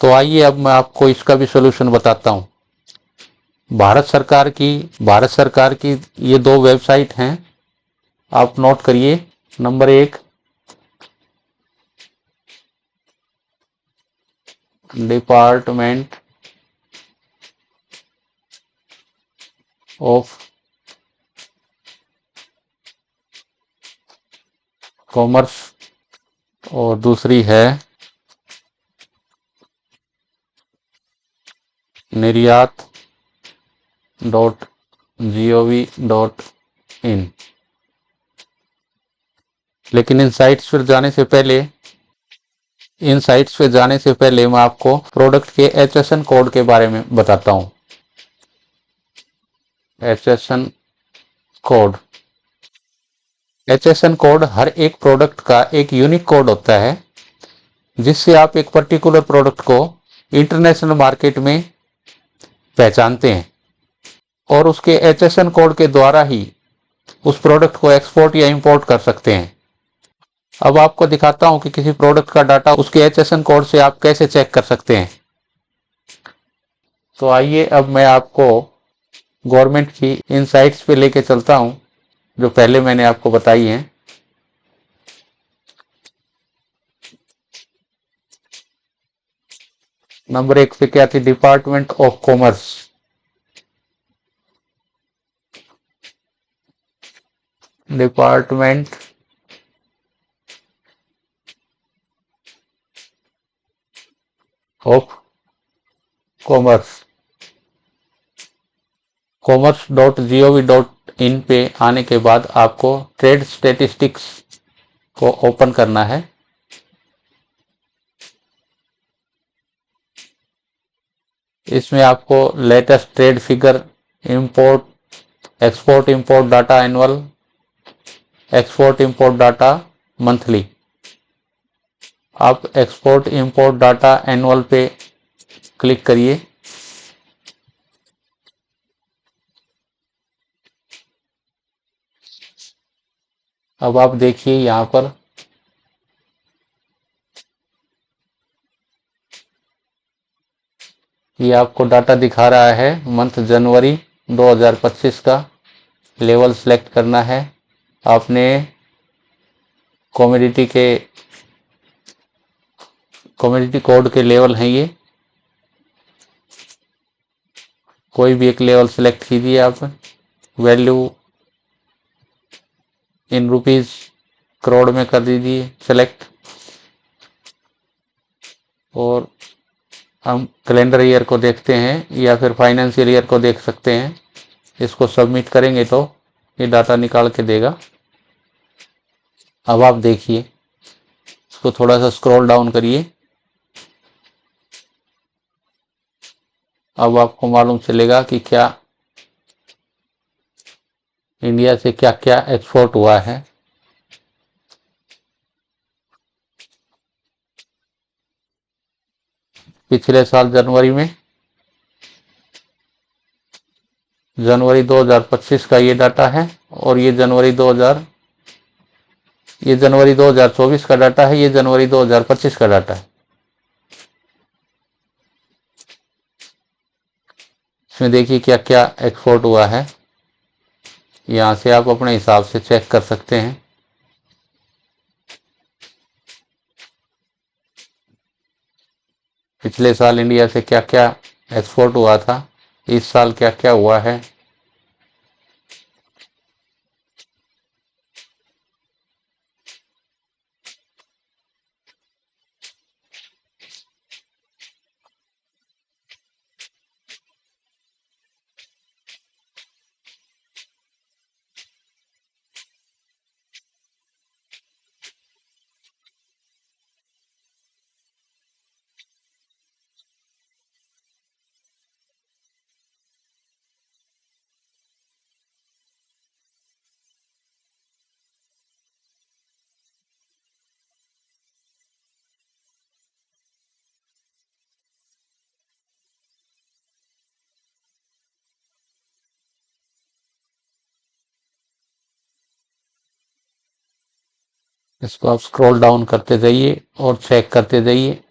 तो आइए अब मैं आपको इसका भी सॉल्यूशन बताता हूँ। भारत सरकार की ये दो वेबसाइट हैं, आप नोट करिए। नंबर 1, डिपार्टमेंट ऑफ कॉमर्स और दूसरी है निर्यात .gov.in। लेकिन इन साइट्स पे जाने से पहले मैं आपको प्रोडक्ट के HSN कोड के बारे में बताता हूँ। HSN कोड HSN कोड हर एक प्रोडक्ट का एक यूनिक कोड होता है, जिससे आप एक पर्टिकुलर प्रोडक्ट को इंटरनेशनल मार्केट में पहचानते हैं और उसके HSN कोड के द्वारा ही उस प्रोडक्ट को एक्सपोर्ट या इंपोर्ट कर सकते हैं। अब आपको दिखाता हूं कि किसी प्रोडक्ट का डाटा उसके HSN कोड से आप कैसे चेक कर सकते हैं। तो आइए अब मैं आपको गवर्नमेंट की इन साइट्स पे लेके चलता हूं जो पहले मैंने आपको बताई हैं। नंबर 1 पे क्या थी? Department of commerce. Department of commerce commerce.gov.in पे आने के बाद आपको ट्रेड स्टेटिस्टिक्स को ओपन करना है। इसमें आपको latest trade figure, import export import data annual, export import data monthly. आप एक्सपोर्ट इंपोर्ट डाटा एनुअल पे क्लिक करिए। अब आप देखिए यहाँ पर ये आपको डाटा दिखा रहा है मंथ जनवरी 2025 का। लेवल सेलेक्ट करना है आपने। कमोडिटी कोड के लेवल हैं ये, कोई भी एक लेवल सेलेक्ट कीजिए आप। वैल्यू इन रुपीस करोड़ में कर दीजिए सेलेक्ट, और हम कैलेंडर ईयर को देखते हैं या फिर फाइनेंशियल ईयर को देख सकते हैं। इसको सबमिट करेंगे तो ये डाटा निकाल के देगा। अब आप देखिए, इसको थोड़ा सा स्क्रॉल डाउन करिए। अब आपको मालूम चलेगा कि क्या इंडिया से क्या क्या एक्सपोर्ट हुआ है। पिछले साल जनवरी 2025 का ये डाटा है, और ये जनवरी 2024 का डाटा है, ये जनवरी 2025 का डाटा है। इसमें देखिए क्या क्या एक्सपोर्ट हुआ है। यहाँ से आप अपने हिसाब से चेक कर सकते हैं। पिछले साल इंडिया से क्या क्या एक्सपोर्ट हुआ था, इस साल क्या क्या हुआ है। इसको आप स्क्रॉल डाउन करते जाइए और चेक करते जाइए।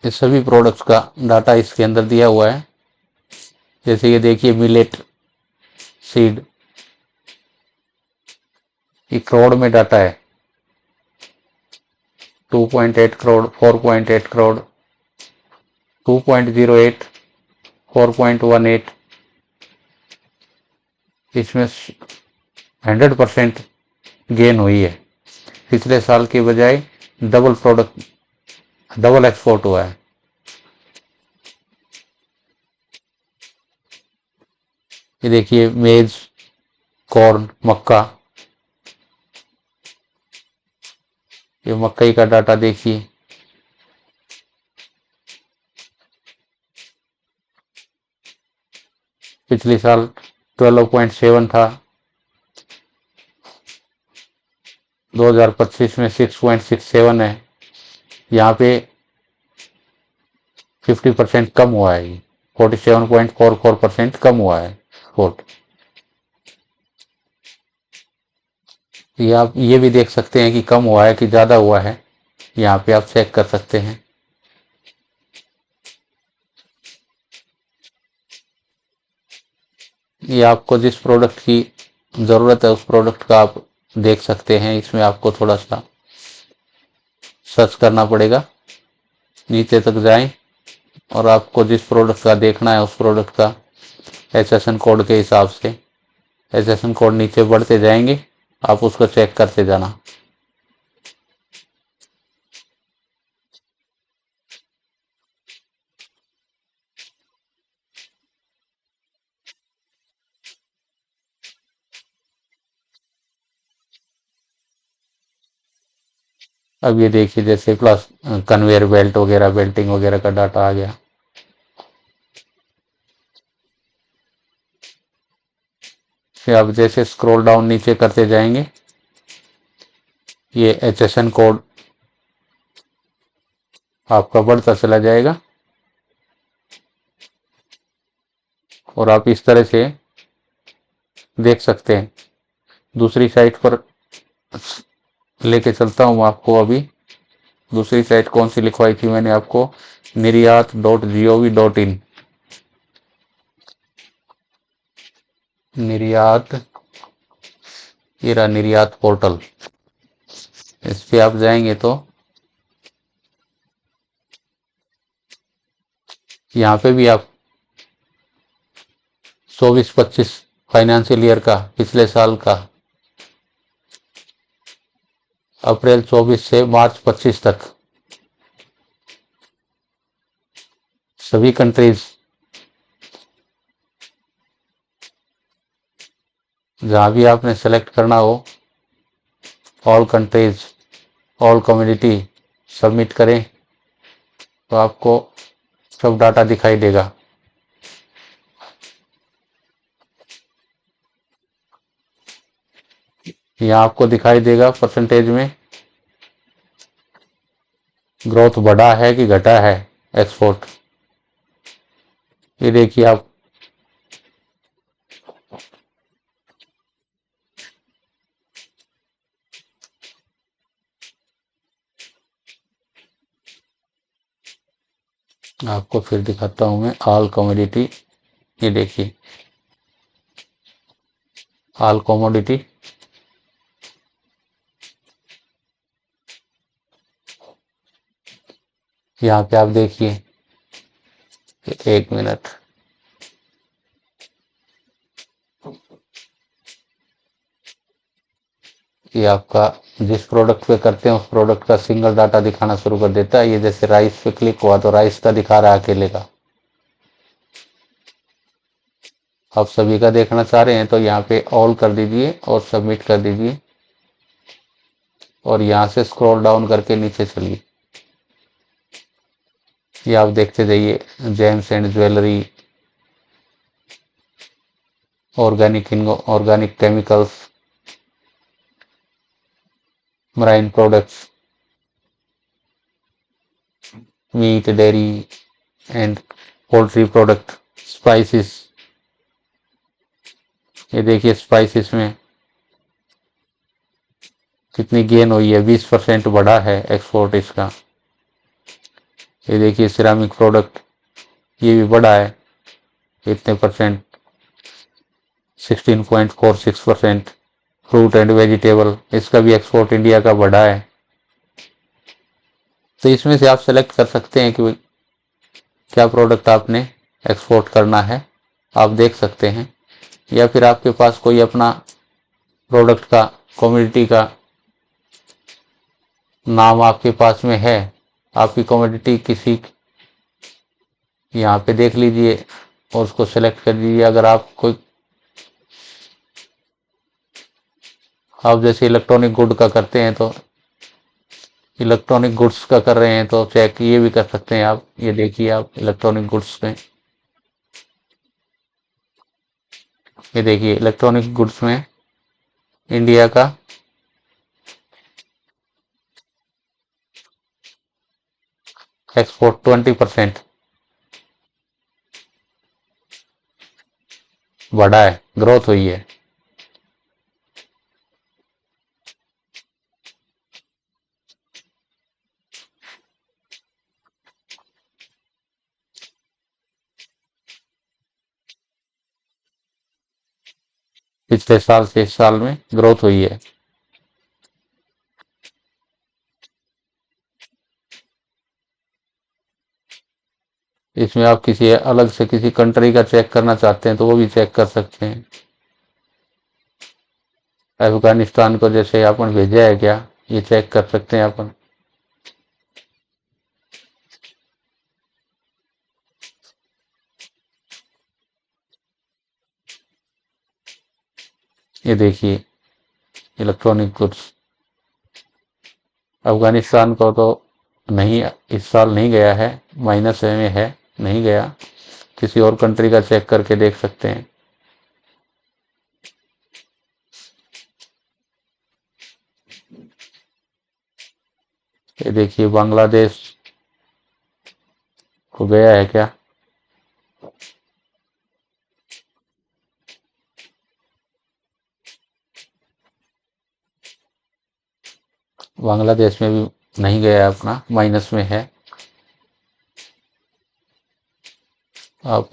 ये सभी प्रोडक्ट्स का डाटा इसके अंदर दिया हुआ है। जैसे ये देखिए मिलेट सीड, ये करोड़ में डाटा है, 2.8 करोड़, 4.8 करोड़, 2.08, 4.18, इसमें 100% गेन हुई है। पिछले साल के बजाय डबल प्रोडक्ट, डबल एक्सपोर्ट हुआ है। ये देखिए मेज, कॉर्न, मक्का, ये मकई का डाटा देखिए, पिछले साल 12.7 था, 2025 में 6.67 है। यहाँ पे 50% कम हुआ है, 47.44% कम हुआ है एक्सपोर्ट। ये आप ये भी देख सकते हैं कि कम हुआ है कि ज़्यादा हुआ है, यहाँ पे आप चेक कर सकते हैं। ये आपको जिस प्रोडक्ट की ज़रूरत है उस प्रोडक्ट का आप देख सकते हैं। इसमें आपको थोड़ा सा सर्च करना पड़ेगा, नीचे तक जाएं और आपको जिस प्रोडक्ट का देखना है उस प्रोडक्ट का एसएसएन कोड के हिसाब से एसएसएन कोड नीचे बढ़ते जाएंगे, आप उसको चेक करते जाना। अब ये देखिए जैसे प्लस कन्वेयर बेल्ट वगैरह, बेल्टिंग वगैरह का डाटा आ गया। फिर आप जैसे स्क्रॉल डाउन नीचे करते जाएंगे, ये एचएसएन कोड आपका बढ़ता चला जाएगा और आप इस तरह से देख सकते हैं। दूसरी साइट पर लेके चलता हूँ आपको। अभी दूसरी साइट कौन सी लिखवाई थी मैंने आपको, निर्यात.gov.in, निर्यात, ये रहा निर्यात पोर्टल। इस पे आप जाएंगे तो यहाँ पे भी आप 24-25 फाइनेंशियल ईयर का, पिछले साल का अप्रैल 24 से मार्च 25 तक सभी कंट्रीज जहाँ भी आपने सेलेक्ट करना हो, all countries, all community submit करें तो आपको सब डाटा दिखाई देगा। यहाँ आपको दिखाई देगा परसेंटेज में ग्रोथ बढ़ा है कि घटा है एक्सपोर्ट। ये देखिए आप, आपको फिर दिखाता हूं मैं ऑल कमोडिटी। ये देखिए ऑल कमोडिटी, यहाँ पे आप देखिए, एक मिनट, ये आपका जिस प्रोडक्ट पे करते हैं उस प्रोडक्ट का सिंगल डाटा दिखाना शुरू कर देता है। ये जैसे राइस पे क्लिक हुआ तो राइस का दिखा रहा है अकेले का। आप सभी का देखना चाह रहे हैं तो यहाँ पे ऑल कर दीजिए और सबमिट कर दीजिए और यहाँ से स्क्रॉल डाउन करके नीचे चलिए। ये आप देखते जाइए, gems and jewellery, organic chemicals, marine products, meat, dairy and poultry product, spices. ये देखिए स्पाइसेस में कितनी गेन हुई है, 20% बढ़ा है एक्सपोर्ट इसका। ये देखिए सिरामिक प्रोडक्ट, ये भी बढ़ा है कितने परसेंट, 16.46%। फ्रूट एंड वेजिटेबल, इसका भी एक्सपोर्ट इंडिया का बढ़ा है। तो इसमें से आप सेलेक्ट कर सकते हैं कि क्या प्रोडक्ट आपने एक्सपोर्ट करना है, आप देख सकते हैं। या फिर आपके पास कोई अपना प्रोडक्ट का, कमोडिटी का नाम आपके पास में है, आपकी कमोडिटी किसी, यहाँ पे देख लीजिए और उसको सेलेक्ट कर दीजिए। अगर आप कोई, आप जैसे इलेक्ट्रॉनिक गुड का करते हैं तो इलेक्ट्रॉनिक गुड्स का कर रहे हैं तो चेक ये भी कर सकते हैं आप। ये देखिए आप इलेक्ट्रॉनिक गुड्स में, ये देखिए इलेक्ट्रॉनिक गुड्स में इंडिया का एक्सपोर्ट 20% बढ़ा है, ग्रोथ हुई है। पिछले साल से इस साल में ग्रोथ हुई है। इसमें आप किसी अलग से किसी कंट्री का चेक करना चाहते हैं तो वो भी चेक कर सकते हैं। अफगानिस्तान को जैसे अपन भेजा है क्या, ये चेक कर सकते हैं अपन। ये देखिए इलेक्ट्रॉनिक गुड्स, अफगानिस्तान को तो नहीं, इस साल नहीं गया है, माइनस में है, नहीं गया। किसी और कंट्री का चेक करके देख सकते हैं। ये देखिए बांग्लादेश को गया है क्या, बांग्लादेश में भी नहीं गया है अपना, माइनस में है। आप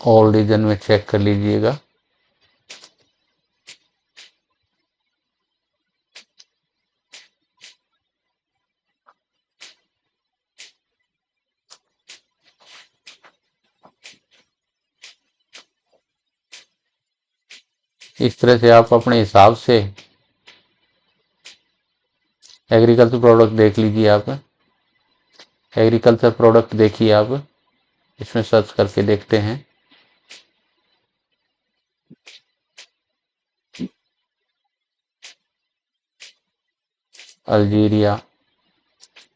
ऑल रीजन में चेक कर लीजिएगा। इस तरह से आप अपने हिसाब से एग्रीकल्चर प्रोडक्ट देख लीजिए। आप एग्रीकल्चर प्रोडक्ट देखिए, आप इसमें सर्च करके देखते हैं। अल्जीरिया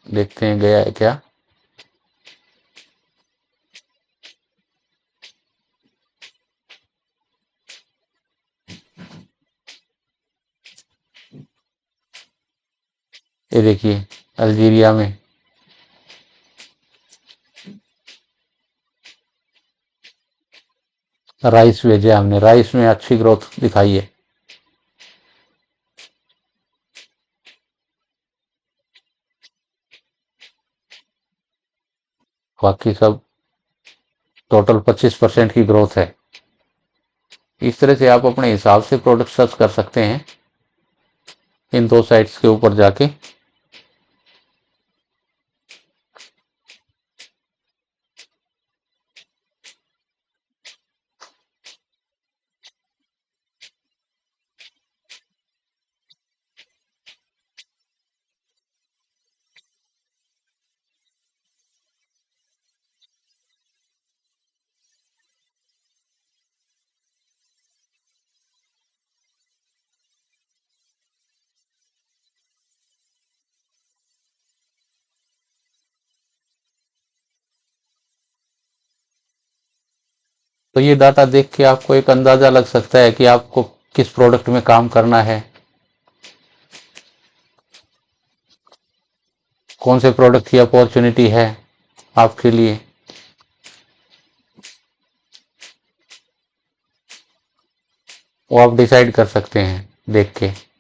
देखते हैं गया है क्या। ये देखिए अल्जीरिया में राइस भेजा हमने, राइस में अच्छी ग्रोथ दिखाई है। बाकी सब टोटल 25% की ग्रोथ है। इस तरह से आप अपने हिसाब से प्रोडक्ट सर्च कर सकते हैं इन दो साइट्स के ऊपर जाके। तो ये डाटा देख के आपको एक अंदाजा लग सकता है कि आपको किस प्रोडक्ट में काम करना है, कौन से प्रोडक्ट की अपॉर्चुनिटी है आपके लिए। वो आप डिसाइड कर सकते हैं देख के।